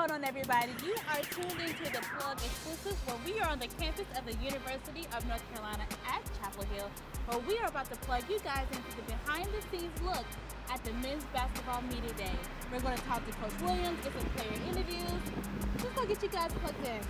going on, everybody? You are tuned into the Plug Exclusive, where we are on the campus of the University of North Carolina at Chapel Hill, where we are about to plug you guys into the behind-the-scenes look at the Men's Basketball Media Day. We're going to talk to Coach Williams, get some player interviews, just to get you guys plugged in.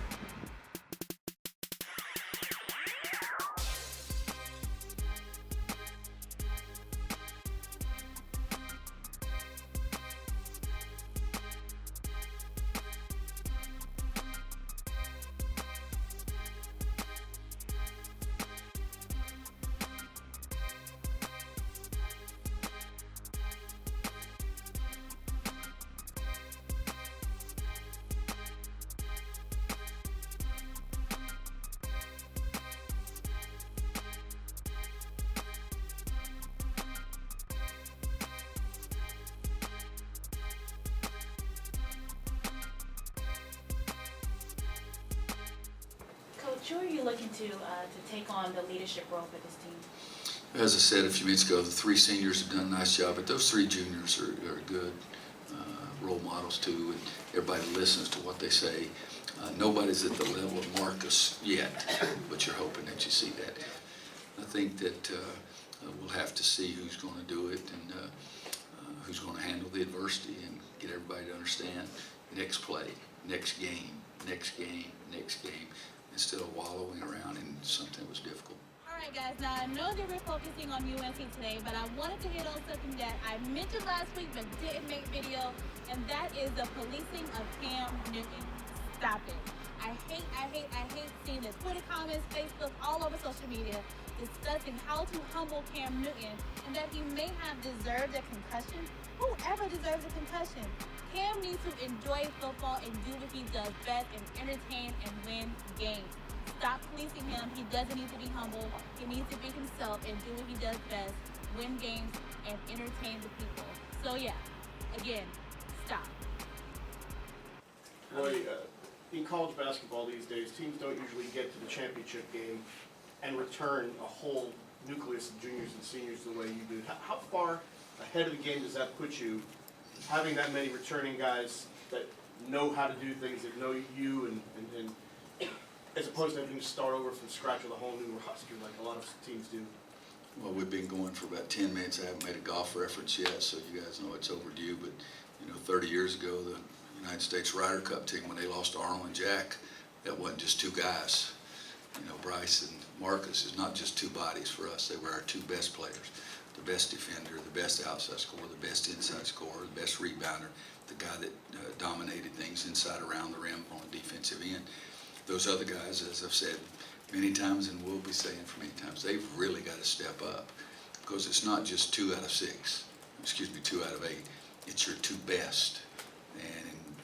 Coach, who are you looking to take on the leadership role for this team? As I said a few minutes ago, the three seniors have done a nice job, but those three juniors are good role models too, and everybody listens to what they say. Nobody's at the level of Marcus yet, but you're hoping that you see that. I think that we'll have to see who's going to do it and who's going to handle the adversity and get everybody to understand next play, next game, next game, next game, instead of wallowing around in something that was difficult. All right, guys, now I know that we're focusing on UNC today, but I wanted to hit on something that I mentioned last week but didn't make video, and that is the policing of Cam Newton. Stop it. I hate seeing the Twitter comments, Facebook, all over social media discussing how to humble Cam Newton and that he may have deserved a concussion. Whoever deserves a concussion? Cam needs to enjoy football and do what he does best and entertain and win games. Stop policing him. He doesn't need to be humble. He needs to be himself and do what he does best, win games and entertain the people. So yeah, again, stop. Roy, in college basketball these days, teams don't usually get to the championship game and return a whole nucleus of juniors and seniors the way you do. How far ahead of the game does that put you, having that many returning guys that know how to do things, that know you, and as opposed to having to start over from scratch with a whole new roster like a lot of teams do? Well, we've been going for about 10 minutes. I haven't made a golf reference yet, so you guys know it's overdue. But, 30 years ago, the United States Ryder Cup team, when they lost Arnold and Jack, that wasn't just two guys. Bryce and Marcus is not just two bodies for us. They were our two best players, the best defender, the best outside scorer, the best inside scorer, the best rebounder, the guy that dominated things inside around the rim on the defensive end. Those other guys, as I've said many times and will be saying for many times, they've really got to step up, because it's not just 2 out of 2 out of 8. It's your two best. And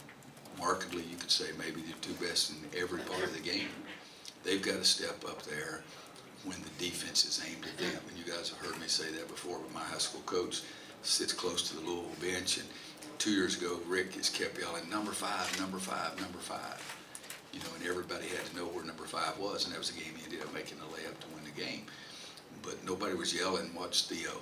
markedly, you could say maybe the two best in every part of the game. They've got to step up there when the defense is aimed at them. And you guys have heard me say that before, but my high school coach sits close to the Louisville bench, and 2 years ago, Rick has kept yelling, "Number 5, number 5, number 5." And everybody had to know where number 5 was, and that was the game he ended up making the layup to win the game. But nobody was yelling, "Watch Theo."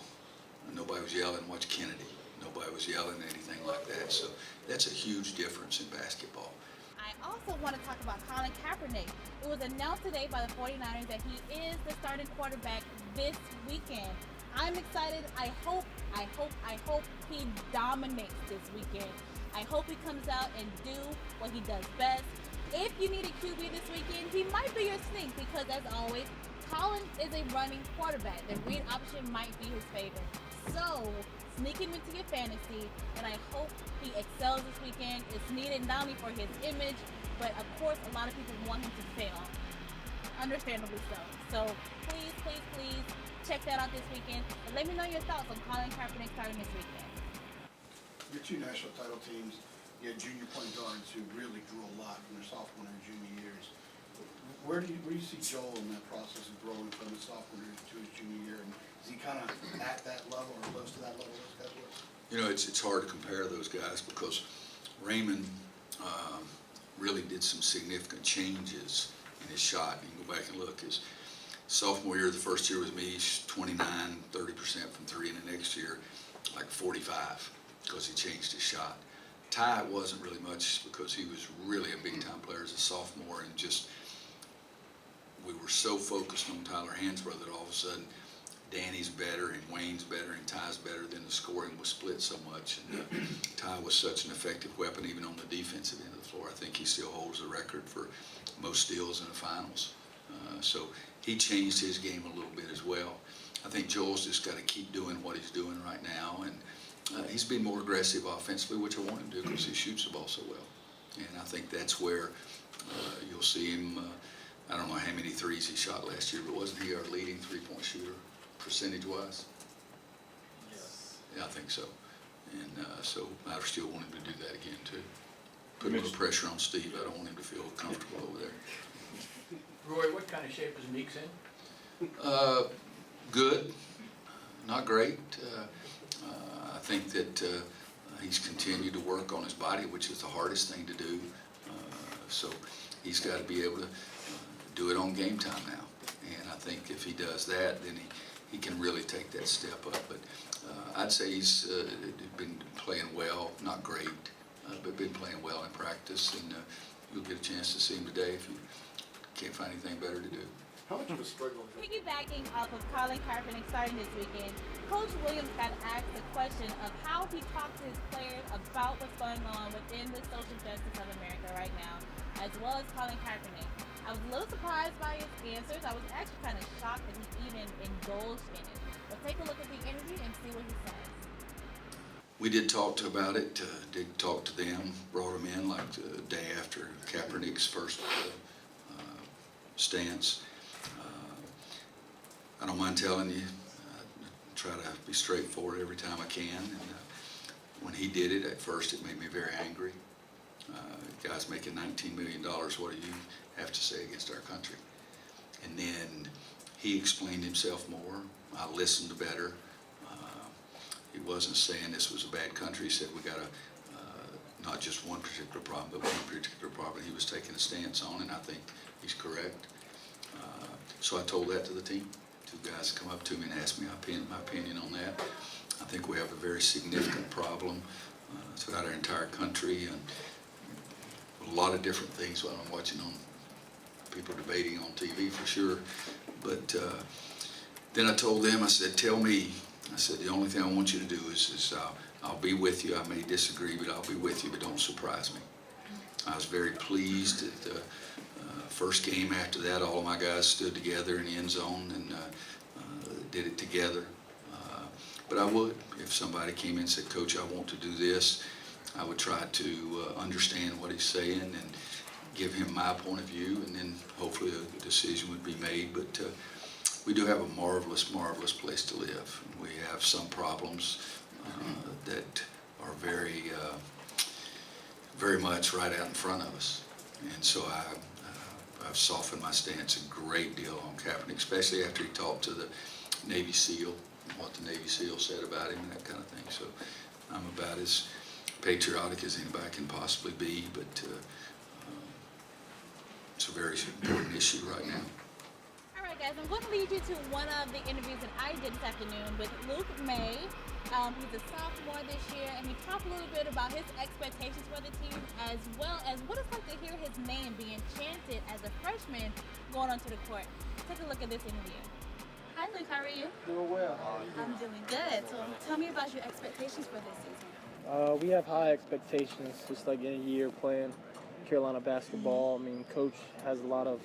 Nobody was yelling, "Watch Kennedy." Nobody was yelling anything like that. So that's a huge difference in basketball. I also want to talk about Colin Kaepernick. It was announced today by the 49ers that he is the starting quarterback this weekend. I'm excited. I hope he dominates this weekend. I hope he comes out and do what he does best. If you need a QB this weekend, he might be your sneak, because as always, Colin is a running quarterback. The read option might be his favorite. So sneak him into your fantasy, and I hope he excels this weekend. It's needed not only for his image, but of course a lot of people want him to fail. Understandably so. So please check that out this weekend. And let me know your thoughts on Colin Kaepernick starting this weekend. Your two national title teams, you had junior point guards who really grew a lot from their sophomore and junior years. Where do you see Joel in that process of growing from his sophomore year to his junior year? And is he kind of at that level or close to that level those guys were? It's hard to compare those guys, because Raymond really did some significant changes in his shot. You can go back and look. His sophomore year, the first year with me, he's 29, 30% from three, and the next year, like 45, because he changed his shot. Ty wasn't really much because he was really a big-time player as a sophomore, and just we were so focused on Tyler Hansbrough that all of a sudden Danny's better and Wayne's better and Ty's better, then the scoring was split so much. And Ty was such an effective weapon even on the defensive end of the floor. I think he still holds the record for most steals in the finals. So he changed his game a little bit as well. I think Joel's just got to keep doing what he's doing right now, and he's been more aggressive offensively, which I want him to do because he shoots the ball so well. And I think that's where you'll see him. I don't know how many threes he shot last year, but wasn't he our leading three-point shooter percentage-wise? Yes. Yeah, I think so. And so I still want him to do that again too. Put a little pressure on Steve. I don't want him to feel comfortable over there. Roy, what kind of shape is Meeks in? Good, not great. I think that he's continued to work on his body, which is the hardest thing to do. So he's got to be able to do it on game time now. And I think if he does that, then he can really take that step up. But I'd say he's been playing well, not great, but been playing well in practice. And you'll get a chance to see him today if you can't find anything better to do. How much of a struggle is it? Piggybacking off of Colin Kaepernick starting this weekend, Coach Williams got asked the question of how he talks to his players about what's going on within the social justice of America right now, as well as Colin Kaepernick. I was a little surprised by his answers. I was actually kind of shocked that he even indulged in it. But take a look at the interview and see what he says. We did talk about it, did talk to them, brought them in like the day after Kaepernick's first stance. I don't mind telling you, I try to be straightforward every time I can. And when he did it, at first it made me very angry. Guys making $19 million, what do you have to say against our country? And then he explained himself more. I listened better. He wasn't saying this was a bad country. He said we got not just one particular problem, but one particular problem he was taking a stance on, and I think he's correct. So I told that to the team. Two guys come up to me and asked me my opinion on that. I think we have a very significant problem throughout our entire country, and a lot of different things what I'm watching on people debating on TV for sure. But then I told them, I said, tell me, I said, the only thing I want you to do is I'll be with you. I may disagree, but I'll be with you, but don't surprise me. I was very pleased at the first game after that. All of my guys stood together in the end zone and did it together. But I would, if somebody came in and said, Coach, I want to do this, I would try to understand what he's saying and give him my point of view, and then hopefully a decision would be made. But we do have a marvelous, marvelous place to live. We have some problems that are very, very much right out in front of us. And so I've softened my stance a great deal on Kaepernick, especially after he talked to the Navy SEAL, and what the Navy SEAL said about him and that kind of thing. So I'm about as patriotic as anybody can possibly be, but it's a very important issue right now. All right, guys, I'm going to lead you to one of the interviews that I did this afternoon with Luke May. He's a sophomore this year, and he talked a little bit about his expectations for the team, as well as what it's like to hear his name being chanted as a freshman going onto the court. Take a look at this interview. Hi, Luke. How are you? Doing well. I'm doing good. So tell me about your expectations for this season. We have high expectations, just like any year playing Carolina basketball. I mean, Coach has a lot of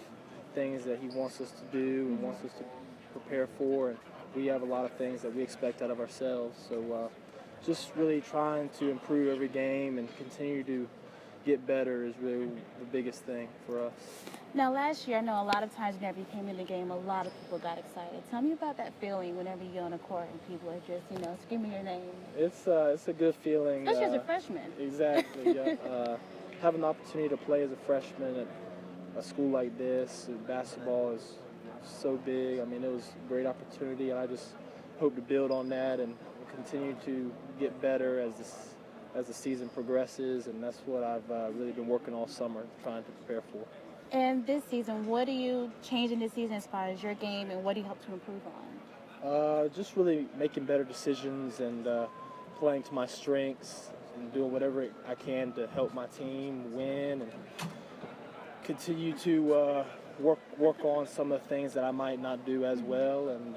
things that he wants us to do and wants us to prepare for, and we have a lot of things that we expect out of ourselves. So just really trying to improve every game and continue to get better is really the biggest thing for us. Now, last year, I know a lot of times whenever you came in the game, a lot of people got excited. Tell me about that feeling whenever you get on the court and people are just, screaming your name. It's a good feeling. Especially as a freshman. Exactly, yeah. Having the opportunity to play as a freshman at a school like this, basketball is so big. I mean, it was a great opportunity, and I just hope to build on that and continue to get better as the season progresses, and that's what I've really been working all summer, trying to prepare for. And this season, what do you change in this season as far as your game, and what do you hope to improve on? Just really making better decisions and playing to my strengths, and doing whatever I can to help my team win and continue to work on some of the things that I might not do as well, and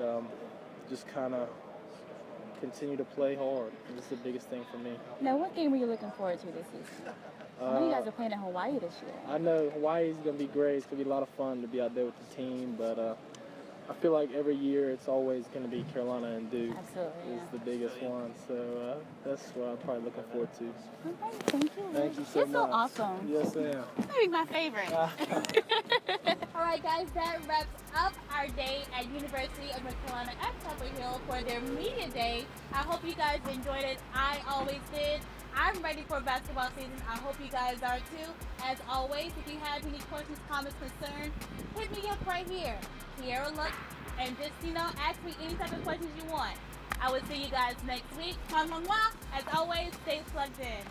just kind of continue to play hard. This is the biggest thing for me. Now, what game are you looking forward to this season? I know you guys are playing in Hawaii this year. I know Hawaii's going to be great. It's going to be a lot of fun to be out there with the team, but I feel like every year it's always going to be Carolina and Duke. Absolutely, Is yeah. the biggest one, so that's what I'm probably looking forward to. Okay, thank you. Thank you so You're much. so awesome. Yes, ma'am. Maybe my favorite. All right, guys, that wraps up our day at University of North Carolina at Chapel Hill for their media day. I hope you guys enjoyed it. I always did. I'm ready for basketball season. I hope you guys are too. As always, if you have any questions, comments, concerns, hit me up right here. Quierra, look, and just, ask me any type of questions you want. I will see you guys next week. As always, stay plugged in.